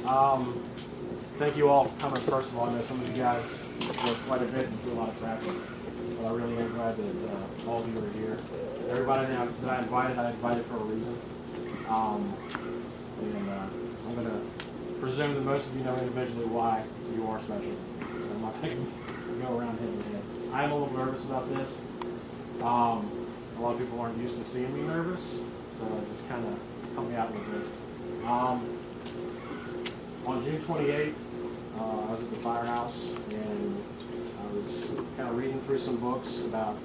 Thank you all for coming. First of all, I know some of you guys work quite a bit and do a lot of traffic, but I really am glad that all of you are here. Everybody that I invited for a reason. I'm going to presume that most of you know individually why you are special. So I'm not going to go around hitting your head. I'm a little nervous about this. A lot of people aren't used to seeing me nervous, so just kind of help me out with this. On June 28th, I was at the firehouse, and I was kind of reading through some books about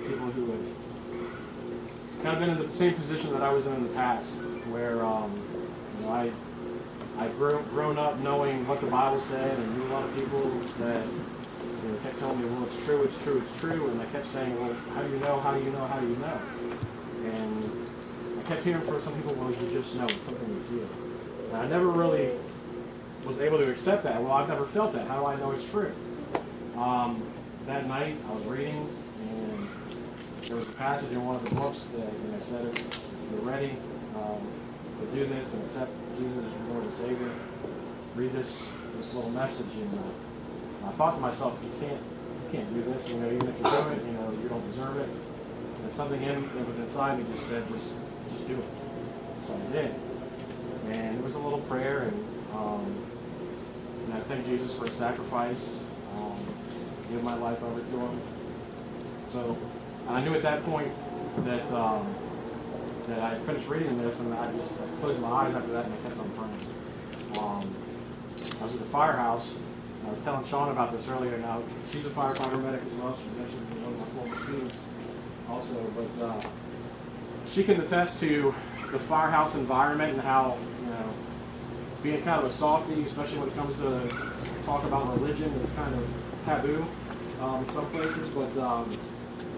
people who have kind of been in the same position that I was in the past, where I've grown up knowing what the Bible said, and knew a lot of people that kept telling me, well, it's true, it's true, it's true, and I kept saying, well, how do you know, how do you know, how do you know? And I kept hearing from some people, well, you just know, it's something you feel. And I never really was able to accept that. Well, I've never felt that. How do I know it's true? That night, I was reading, and there was a passage in one of the books that said, if you're ready to do this and accept Jesus as your Lord and Savior, read this little message. And I thought to myself, you can't do this. Even if you do it, you don't deserve it. And something that was inside me just said, just do it. So I did. And it was a little prayer, and I thank Jesus for his sacrifice, give my life over to him. So, and I knew at that point that that I finished reading this, and I just closed my eyes after that, and I kept on praying. I was at the firehouse, and I was telling Sean about this earlier. Now, she's a firefighter medic as well. She's actually one of my former students also, but she can attest to the firehouse environment and how, being kind of a softie, especially when it comes to talk about religion, is kind of taboo in some places. But it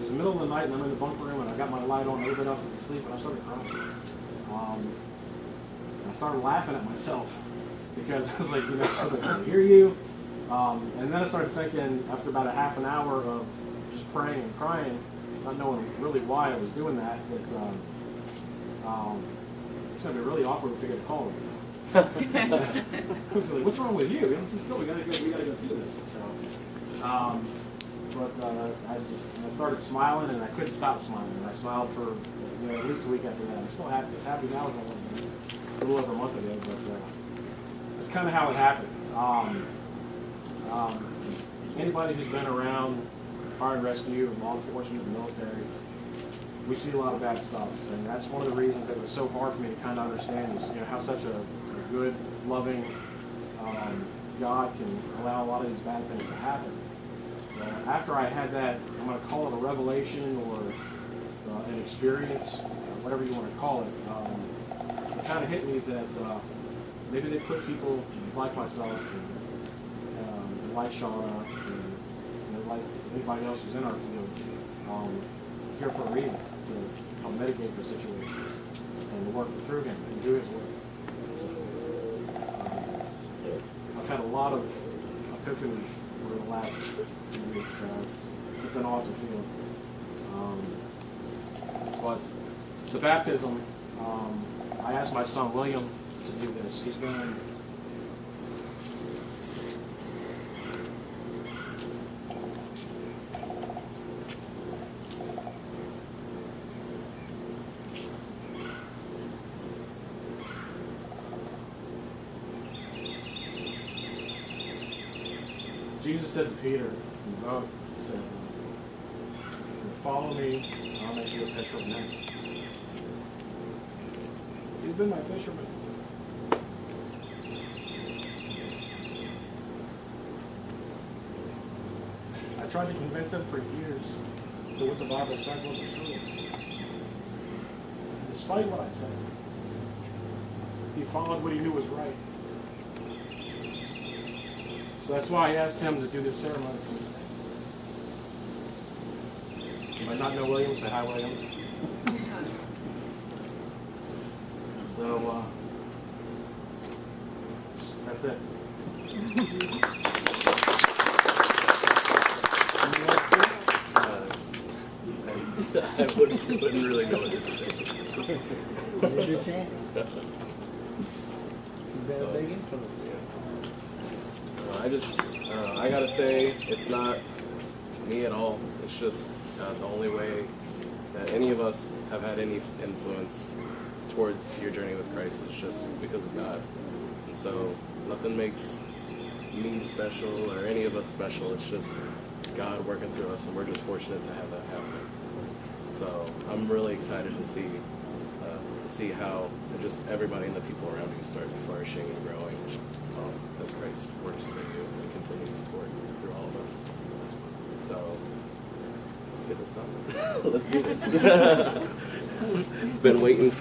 was the middle of the night, and I'm in the bunk room, and I got my light on, and everybody else is asleep, and I started crying. I started laughing at myself because I was like, somebody's going to hear you. And then I started thinking, after about a half an hour of just praying and crying, not knowing really why I was doing that, that it's going to be really awkward if we get a call. I was like, what's wrong with you? This is cool. We gotta go do this. So, I started smiling, and I couldn't stop smiling. And I smiled for at least a week after that. I'm still happy. As happy now as I was a little over a month ago. But that's kind of how it happened. Anybody who's been around fire and rescue, law enforcement, the military, we see a lot of bad stuff, and that's one of the reasons that it was so hard for me to kind of understand is how such a good, loving God can allow a lot of these bad things to happen. After I had that, I'm going to call it a revelation or an experience, whatever you want to call it, it kind of hit me that maybe they put people like myself and like Shauna and like anybody else who's in our field here for a reason, to help mitigate the situations and to work through him and do his work. I've had a lot of epiphanies over the last few weeks, so it's an awesome feeling. But the baptism, I asked my son William to do this. He's been Jesus said to Peter in the boat, he said, follow me, and I'll make you a fisher of men. He's been my fisherman. I tried to convince him for years that what the Bible said wasn't true. Despite what I said, he followed what he knew was right. So that's why I asked him to do this ceremony for me today. You might not know William, say hi, William. So, that's it. I wouldn't really know what to say. Here's your chance. been a big influence. I gotta say, it's not me at all. It's just the only way that any of us have had any influence towards your journey with Christ is just because of God. And so nothing makes me special or any of us special. It's just God working through us, and we're just fortunate to have that happen. So I'm really excited to see how just everybody and the people around you start flourishing and growing as Christ works through you and continues to work through all of us. So let's get this done. Let's do this. Been waiting for